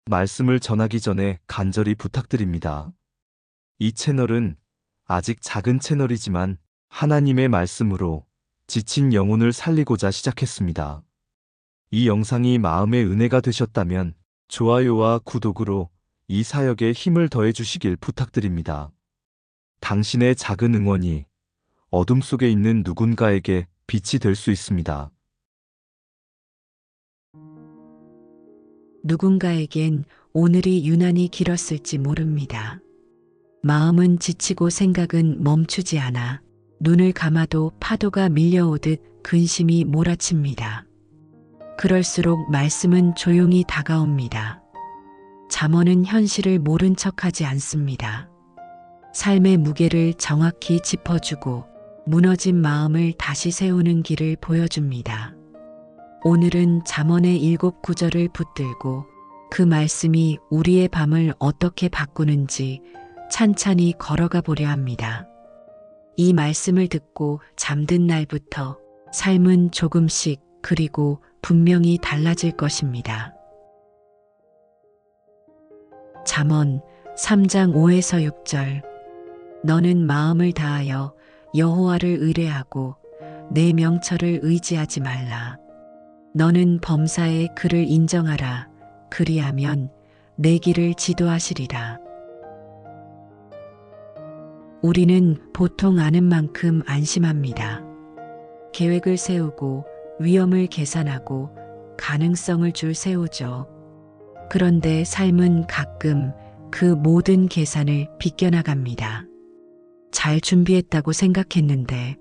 말씀을 전하기 전에 간절히 부탁드립니다. 이 채널은 아직 작은 채널이지만 하나님의 말씀으로 지친 영혼을 살리고자 시작했습니다. 이 영상이 마음의 은혜가 되셨다면 좋아요와 구독으로 이 사역에 힘을 더해 주시길 부탁드립니다. 당신의 작은 응원이 어둠 속에 있는 누군가에게 빛이 될 수 있습니다. 누군가에겐 오늘이 유난히 길었을지 모릅니다. 마음은 지치고 생각은 멈추지 않아 눈을 감아도 파도가 밀려오듯 근심이 몰아칩니다. 그럴수록 말씀은 조용히 다가옵니다. 잠언은 현실을 모른 척하지 않습니다. 삶의 무게를 정확히 짚어주고 무너진 마음을 다시 세우는 길을 보여줍니다. 오늘은 잠언의 7구절을 붙들고 그 말씀이 우리의 밤을 어떻게 바꾸는지 찬찬히 걸어가 보려 합니다. 이 말씀을 듣고 잠든 날부터 삶은 조금씩 그리고 분명히 달라질 것입니다. 잠언 3장 5에서 6절. 너는 마음을 다하여 여호와를 의뢰하고 내 명철을 의지하지 말라. 너는 범사의 그를 인정하라. 그리하면 내 길을 지도하시리라. 우리는 보통 아는 만큼 안심합니다. 계획을 세우고 위험을 계산하고 가능성을 줄 세우죠. 그런데 삶은 가끔 그 모든 계산을 비껴나갑니다. 잘 준비했다고 생각했는데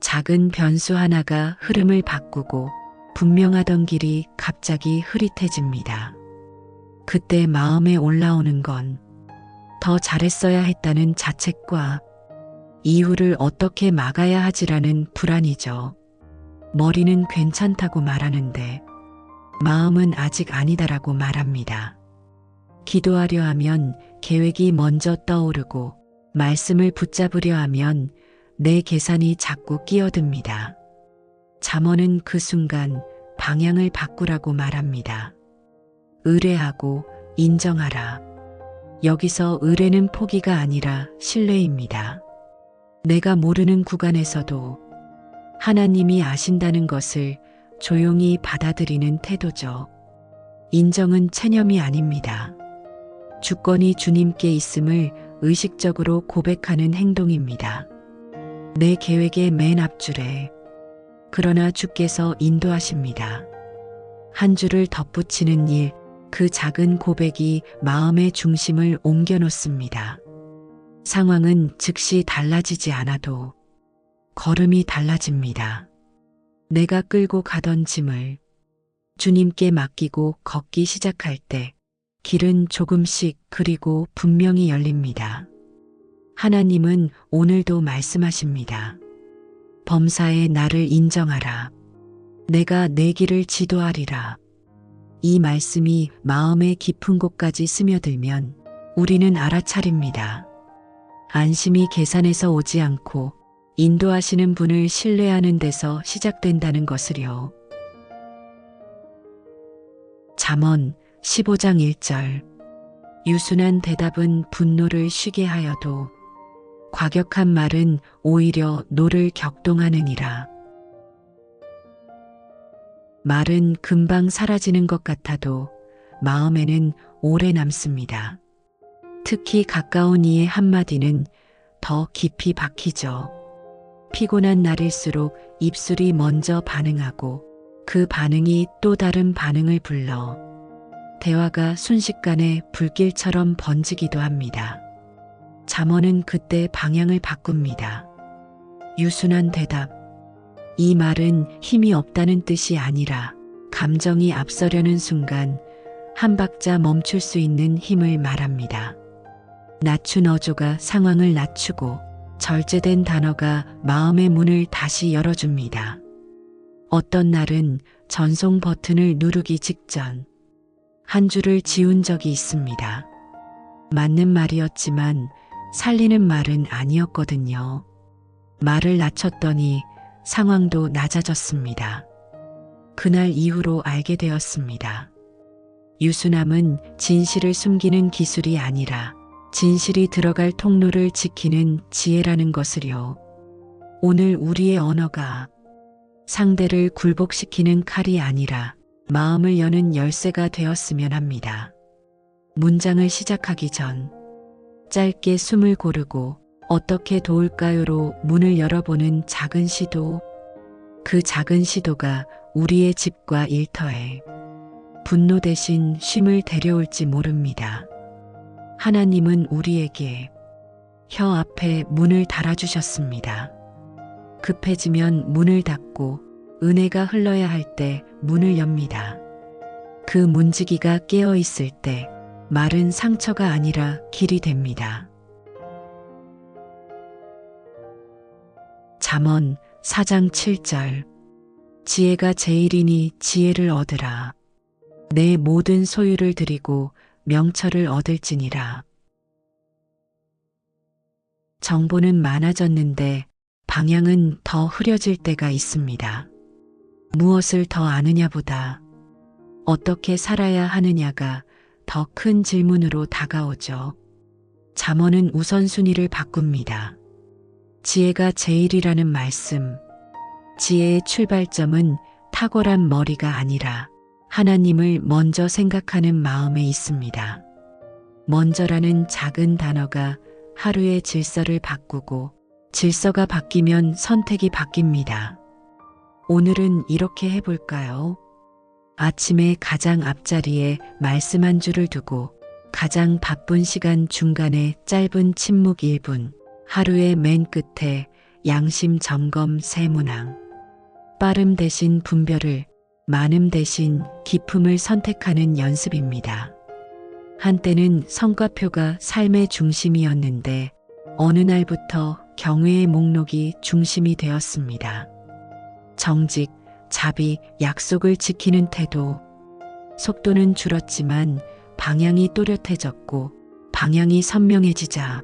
작은 변수 하나가 흐름을 바꾸고 분명하던 길이 갑자기 흐릿해집니다. 그때 마음에 올라오는 건 더 잘했어야 했다는 자책과 이후를 어떻게 막아야 하지라는 불안이죠. 머리는 괜찮다고 말하는데 마음은 아직 아니다라고 말합니다. 기도하려 하면 계획이 먼저 떠오르고 말씀을 붙잡으려 하면 내 계산이 자꾸 끼어듭니다. 잠언은 그 순간 방향을 바꾸라고 말합니다. 의뢰하고 인정하라. 여기서 의뢰는 포기가 아니라 신뢰입니다. 내가 모르는 구간에서도 하나님이 아신다는 것을 조용히 받아들이는 태도죠. 인정은 체념이 아닙니다. 주권이 주님께 있음을 의식적으로 고백하는 행동입니다. 내 계획의 맨 앞줄에 그러나 주께서 인도하십니다. 한 줄을 덧붙이는 일, 그 작은 고백이 마음의 중심을 옮겨 놓습니다. 상황은 즉시 달라지지 않아도 걸음이 달라집니다. 내가 끌고 가던 짐을 주님께 맡기고 걷기 시작할 때 길은 조금씩 그리고 분명히 열립니다. 하나님은 오늘도 말씀하십니다. 범사에 나를 인정하라. 내가 내 길을 지도하리라. 이 말씀이 마음의 깊은 곳까지 스며들면 우리는 알아차립니다. 안심이 계산에서 오지 않고 인도하시는 분을 신뢰하는 데서 시작된다는 것을요. 잠언 15장 1절. 유순한 대답은 분노를 쉬게 하여도 과격한 말은 오히려 노를 격동하느니라. 말은 금방 사라지는 것 같아도 마음에는 오래 남습니다. 특히 가까운 이의 한마디는 더 깊이 박히죠. 피곤한 날일수록 입술이 먼저 반응하고 그 반응이 또 다른 반응을 불러 대화가 순식간에 불길처럼 번지기도 합니다. 잠언은 그때 방향을 바꿉니다. 유순한 대답. 이 말은 힘이 없다는 뜻이 아니라 감정이 앞서려는 순간 한 박자 멈출 수 있는 힘을 말합니다. 낮춘 어조가 상황을 낮추고 절제된 단어가 마음의 문을 다시 열어줍니다. 어떤 날은 전송 버튼을 누르기 직전 한 줄을 지운 적이 있습니다. 맞는 말이었지만 살리는 말은 아니었거든요. 말을 낮췄더니 상황도 낮아졌습니다. 그날 이후로 알게 되었습니다. 유순함은 진실을 숨기는 기술이 아니라 진실이 들어갈 통로를 지키는 지혜라는 것을요. 오늘 우리의 언어가 상대를 굴복시키는 칼이 아니라 마음을 여는 열쇠가 되었으면 합니다. 문장을 시작하기 전 짧게 숨을 고르고 어떻게 도울까요로 문을 열어보는 작은 시도, 그 작은 시도가 우리의 집과 일터에 분노 대신 쉼을 데려올지 모릅니다. 하나님은 우리에게 혀 앞에 문을 달아주셨습니다. 급해지면 문을 닫고 은혜가 흘러야 할 때 문을 엽니다. 그 문지기가 깨어 있을 때 말은 상처가 아니라 길이 됩니다. 잠언 4장 7절. 지혜가 제일이니 지혜를 얻으라. 내 모든 소유를 드리고 명철을 얻을지니라. 정보는 많아졌는데 방향은 더 흐려질 때가 있습니다. 무엇을 더 아느냐보다 어떻게 살아야 하느냐가 더 큰 질문으로 다가오죠. 잠언은 우선순위를 바꿉니다. 지혜가 제일이라는 말씀. 지혜의 출발점은 탁월한 머리가 아니라 하나님을 먼저 생각하는 마음에 있습니다. 먼저라는 작은 단어가 하루의 질서를 바꾸고 질서가 바뀌면 선택이 바뀝니다. 오늘은 이렇게 해볼까요? 아침에 가장 앞자리에 말씀 한 줄을 두고 가장 바쁜 시간 중간에 짧은 침묵 1분, 하루의 맨 끝에 양심 점검 3문항. 빠름 대신 분별을, 많음 대신 기품을 선택하는 연습입니다. 한때는 성과표가 삶의 중심이었는데 어느 날부터 경외의 목록이 중심이 되었습니다. 정직, 자비, 약속을 지키는 태도. 속도는 줄었지만 방향이 또렷해졌고 방향이 선명해지자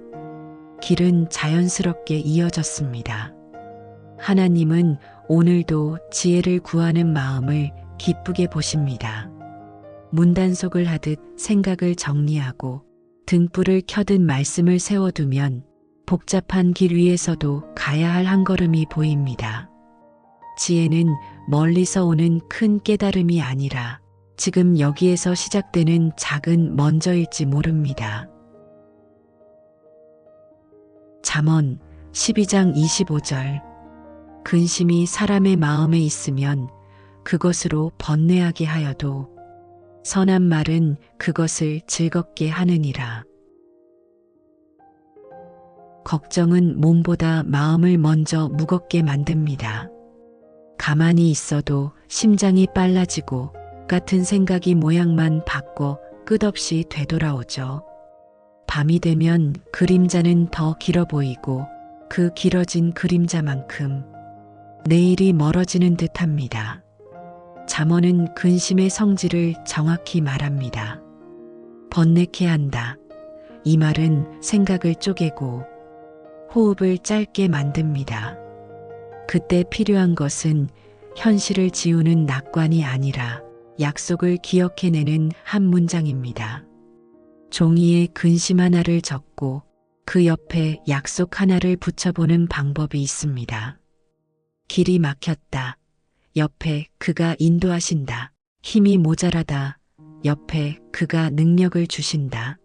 길은 자연스럽게 이어졌습니다. 하나님은 오늘도 지혜를 구하는 마음을 기쁘게 보십니다. 문단속을 하듯 생각을 정리하고 등불을 켜듯 말씀을 세워두면 복잡한 길 위에서도 가야 할 한 걸음이 보입니다. 지혜는 멀리서 오는 큰 깨달음이 아니라 지금 여기에서 시작되는 작은 먼저일지 모릅니다. 잠언 12장 25절. 근심이 사람의 마음에 있으면 그것으로 번뇌하게 하여도 선한 말은 그것을 즐겁게 하느니라. 걱정은 몸보다 마음을 먼저 무겁게 만듭니다. 가만히 있어도 심장이 빨라지고 같은 생각이 모양만 바꿔 끝없이 되돌아오죠. 밤이 되면 그림자는 더 길어 보이고 그 길어진 그림자만큼 내일이 멀어지는 듯합니다. 잠언은 근심의 성질을 정확히 말합니다. 번뇌케 한다. 이 말은 생각을 쪼개고 호흡을 짧게 만듭니다. 그때 필요한 것은 현실을 지우는 낙관이 아니라 약속을 기억해내는 한 문장입니다. 종이에 근심 하나를 적고 그 옆에 약속 하나를 붙여보는 방법이 있습니다. 길이 막혔다. 옆에 그가 인도하신다. 힘이 모자라다. 옆에 그가 능력을 주신다.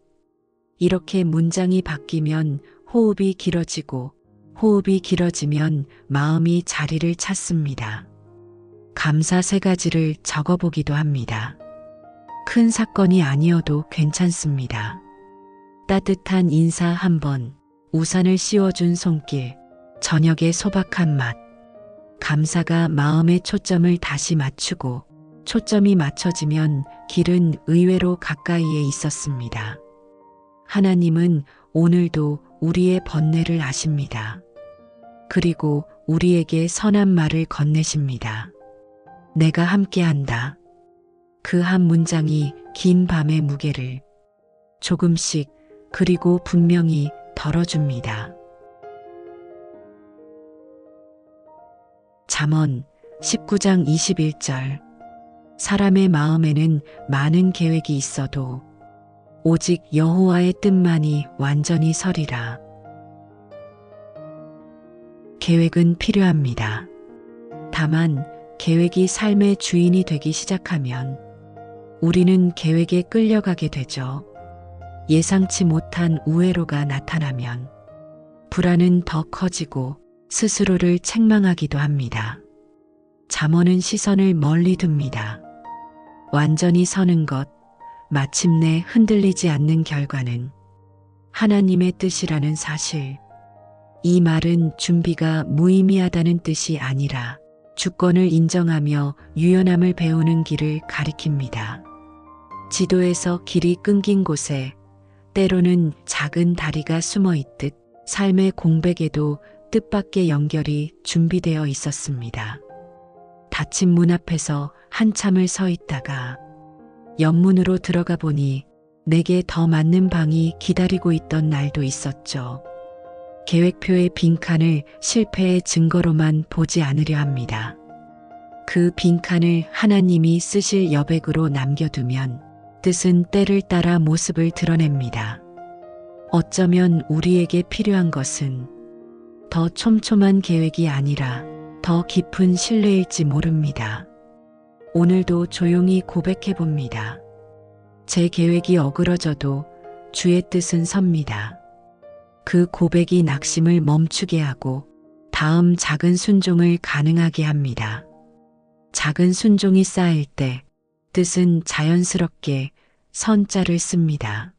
이렇게 문장이 바뀌면 호흡이 길어지고 호흡이 길어지면 마음이 자리를 찾습니다. 감사 3가지를 적어보기도 합니다. 큰 사건이 아니어도 괜찮습니다. 따뜻한 인사 1번, 우산을 씌워준 손길, 저녁의 소박한 맛. 감사가 마음의 초점을 다시 맞추고 초점이 맞춰지면 길은 의외로 가까이에 있었습니다. 하나님은 오늘도 우리의 번뇌를 아십니다. 그리고 우리에게 선한 말을 건네십니다. 내가 함께한다. 그 한 문장이 긴 밤의 무게를 조금씩 그리고 분명히 덜어줍니다. 잠언 19장 21절. 사람의 마음에는 많은 계획이 있어도 오직 여호와의 뜻만이 완전히 서리라. 계획은 필요합니다. 다만 계획이 삶의 주인이 되기 시작하면 우리는 계획에 끌려가게 되죠. 예상치 못한 우회로가 나타나면 불안은 더 커지고 스스로를 책망하기도 합니다. 잠언은 시선을 멀리 둡니다. 완전히 서는 것, 마침내 흔들리지 않는 결과는 하나님의 뜻이라는 사실. 이 말은 준비가 무의미하다는 뜻이 아니라 주권을 인정하며 유연함을 배우는 길을 가리킵니다. 지도에서 길이 끊긴 곳에 때로는 작은 다리가 숨어 있듯 삶의 공백에도 뜻밖의 연결이 준비되어 있었습니다. 닫힌 문 앞에서 한참을 서 있다가 옆문으로 들어가 보니 내게 더 맞는 방이 기다리고 있던 날도 있었죠. 계획표의 빈칸을 실패의 증거로만 보지 않으려 합니다. 그 빈칸을 하나님이 쓰실 여백으로 남겨두면 뜻은 때를 따라 모습을 드러냅니다. 어쩌면 우리에게 필요한 것은 더 촘촘한 계획이 아니라 더 깊은 신뢰일지 모릅니다. 오늘도 조용히 고백해 봅니다. 제 계획이 어그러져도 주의 뜻은 섭니다. 그 고백이 낙심을 멈추게 하고 다음 작은 순종을 가능하게 합니다. 작은 순종이 쌓일 때 뜻은 자연스럽게 선자를 씁니다.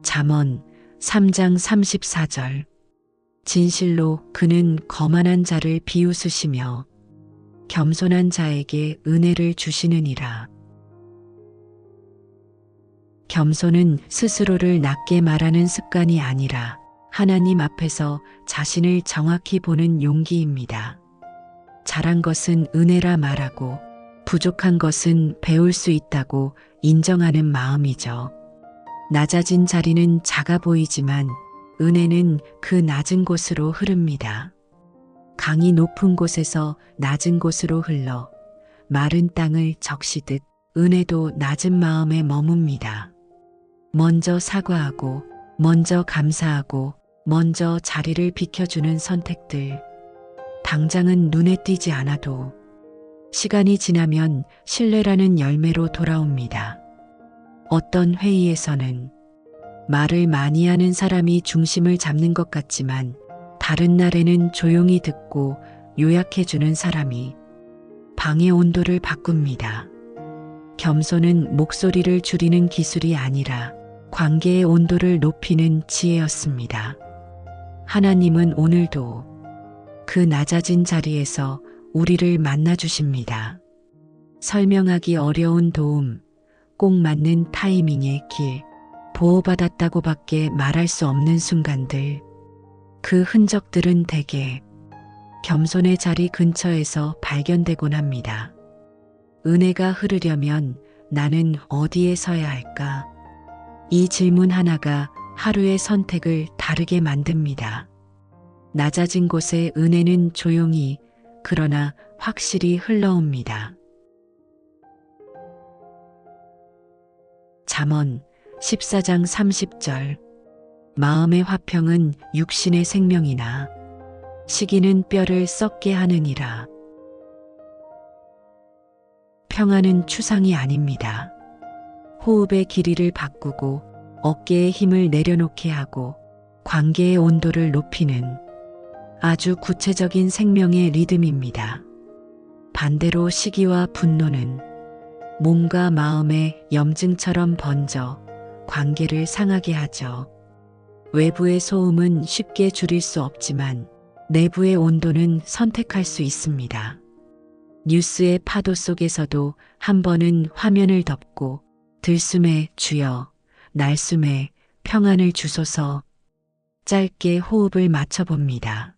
잠언 3장 34절. 진실로 그는 거만한 자를 비웃으시며 겸손한 자에게 은혜를 주시느니라. 겸손은 스스로를 낮게 말하는 습관이 아니라 하나님 앞에서 자신을 정확히 보는 용기입니다. 잘한 것은 은혜라 말하고 부족한 것은 배울 수 있다고 인정하는 마음이죠. 낮아진 자리는 작아 보이지만 은혜는 그 낮은 곳으로 흐릅니다. 강이 높은 곳에서 낮은 곳으로 흘러 마른 땅을 적시듯 은혜도 낮은 마음에 머뭅니다. 먼저 사과하고, 먼저 감사하고, 먼저 자리를 비켜주는 선택들. 당장은 눈에 띄지 않아도 시간이 지나면 신뢰라는 열매로 돌아옵니다. 어떤 회의에서는 말을 많이 하는 사람이 중심을 잡는 것 같지만 다른 날에는 조용히 듣고 요약해주는 사람이 방의 온도를 바꿉니다. 겸손은 목소리를 줄이는 기술이 아니라 관계의 온도를 높이는 지혜였습니다. 하나님은 오늘도 그 낮아진 자리에서 우리를 만나주십니다. 설명하기 어려운 도움, 꼭 맞는 타이밍의 길, 보호받았다고밖에 말할 수 없는 순간들. 그 흔적들은 대개 겸손의 자리 근처에서 발견되곤 합니다. 은혜가 흐르려면 나는 어디에 서야 할까? 이 질문 하나가 하루의 선택을 다르게 만듭니다. 낮아진 곳에 은혜는 조용히 그러나 확실히 흘러옵니다. 잠언 14장 30절. 마음의 화평은 육신의 생명이나 시기는 뼈를 썩게 하느니라. 평안은 추상이 아닙니다. 호흡의 길이를 바꾸고 어깨의 힘을 내려놓게 하고 관계의 온도를 높이는 아주 구체적인 생명의 리듬입니다. 반대로 시기와 분노는 몸과 마음의 염증처럼 번져 관계를 상하게 하죠. 외부의 소음은 쉽게 줄일 수 없지만 내부의 온도는 선택할 수 있습니다. 뉴스의 파도 속에서도 한 번은 화면을 덮고 들숨에 주여, 날숨에 평안을 주소서. 짧게 호흡을 맞춰봅니다.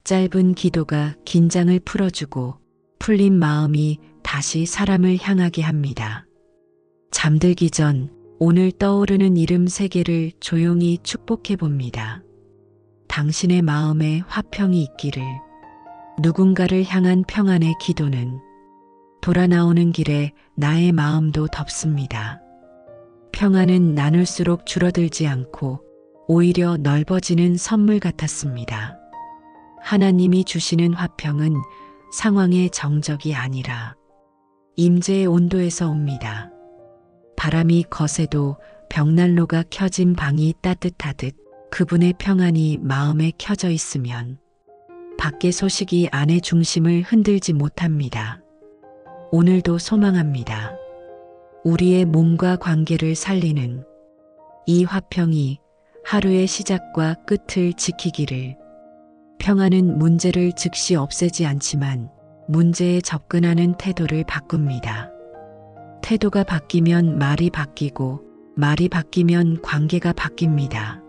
짧은 기도가 긴장을 풀어주고 풀린 마음이 다시 사람을 향하게 합니다. 잠들기 전 오늘 떠오르는 이름 3개를 조용히 축복해 봅니다. 당신의 마음에 화평이 있기를, 누군가를 향한 평안의 기도는 돌아 나오는 길에 나의 마음도 덮습니다. 평안은 나눌수록 줄어들지 않고 오히려 넓어지는 선물 같았습니다. 하나님이 주시는 화평은 상황의 정적이 아니라 임재의 온도에서 옵니다. 바람이 거세도 벽난로가 켜진 방이 따뜻하듯 그분의 평안이 마음에 켜져 있으면 밖의 소식이 안의 중심을 흔들지 못합니다. 오늘도 소망합니다. 우리의 몸과 관계를 살리는 이 화평이 하루의 시작과 끝을 지키기를. 평안은 문제를 즉시 없애지 않지만 문제에 접근하는 태도를 바꿉니다. 태도가 바뀌면 말이 바뀌고 말이 바뀌면 관계가 바뀝니다.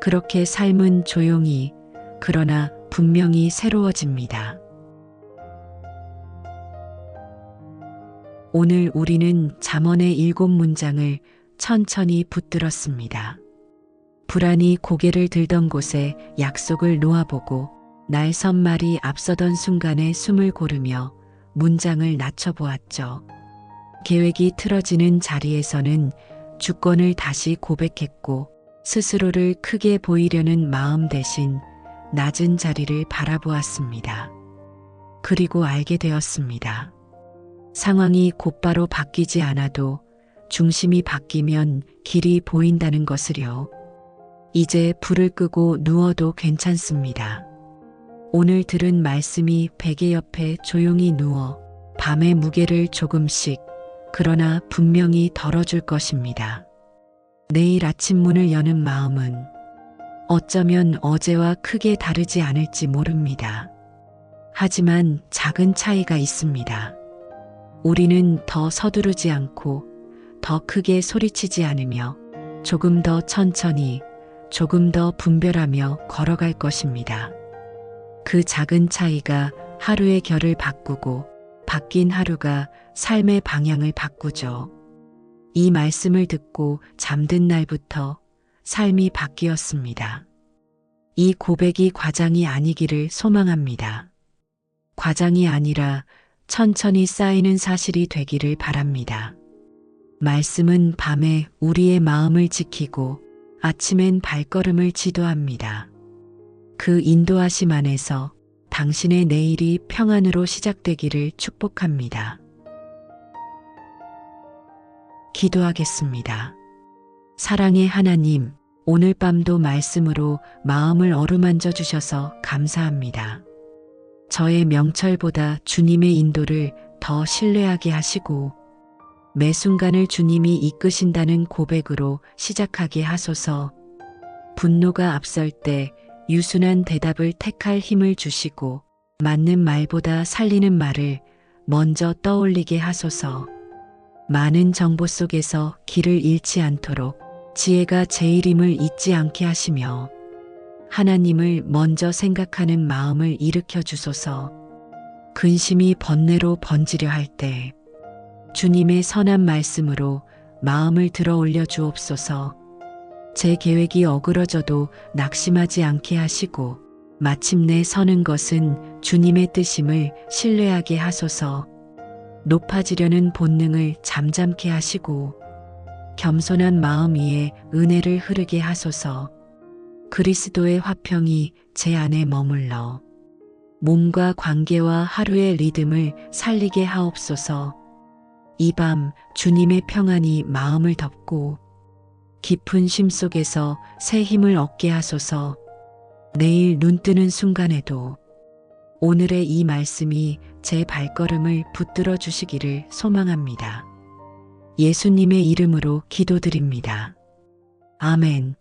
그렇게 삶은 조용히 그러나 분명히 새로워집니다. 오늘 우리는 잠언의 7문장을 천천히 붙들었습니다. 불안이 고개를 들던 곳에 약속을 놓아보고 나의 선말이 앞서던 순간에 숨을 고르며 문장을 낮춰보았죠. 계획이 틀어지는 자리에서는 주권을 다시 고백했고 스스로를 크게 보이려는 마음 대신 낮은 자리를 바라보았습니다. 그리고 알게 되었습니다. 상황이 곧바로 바뀌지 않아도 중심이 바뀌면 길이 보인다는 것을요. 이제 불을 끄고 누워도 괜찮습니다. 오늘 들은 말씀이 베개 옆에 조용히 누워 밤의 무게를 조금씩 그러나 분명히 덜어줄 것입니다. 내일 아침 문을 여는 마음은 어쩌면 어제와 크게 다르지 않을지 모릅니다. 하지만 작은 차이가 있습니다. 우리는 더 서두르지 않고 더 크게 소리치지 않으며 조금 더 천천히 조금 더 분별하며 걸어갈 것입니다. 그 작은 차이가 하루의 결을 바꾸고 바뀐 하루가 삶의 방향을 바꾸죠. 이 말씀을 듣고 잠든 날부터 삶이 바뀌었습니다. 이 고백이 과장이 아니기를 소망합니다. 과장이 아니라 천천히 쌓이는 사실이 되기를 바랍니다. 말씀은 밤에 우리의 마음을 지키고 아침엔 발걸음을 지도합니다. 그 인도하심 안에서 당신의 내일이 평안으로 시작되기를 축복합니다. 기도하겠습니다. 사랑의 하나님, 오늘 밤도 말씀으로 마음을 어루만져 주셔서 감사합니다. 저의 명철보다 주님의 인도를 더 신뢰하게 하시고 매 순간을 주님이 이끄신다는 고백으로 시작하게 하소서. 분노가 앞설 때 유순한 대답을 택할 힘을 주시고 맞는 말보다 살리는 말을 먼저 떠올리게 하소서. 많은 정보 속에서 길을 잃지 않도록 지혜가 제일임을 잊지 않게 하시며 하나님을 먼저 생각하는 마음을 일으켜 주소서. 근심이 번뇌로 번지려 할 때 주님의 선한 말씀으로 마음을 들어 올려 주옵소서. 제 계획이 어그러져도 낙심하지 않게 하시고 마침내 서는 것은 주님의 뜻임을 신뢰하게 하소서. 높아지려는 본능을 잠잠케 하시고 겸손한 마음 위에 은혜를 흐르게 하소서. 그리스도의 화평이 제 안에 머물러 몸과 관계와 하루의 리듬을 살리게 하옵소서. 이 밤 주님의 평안이 마음을 덮고 깊은 쉼 속에서 새 힘을 얻게 하소서. 내일 눈 뜨는 순간에도 오늘의 이 말씀이 제 발걸음을 붙들어 주시기를 소망합니다. 예수님의 이름으로 기도드립니다. 아멘.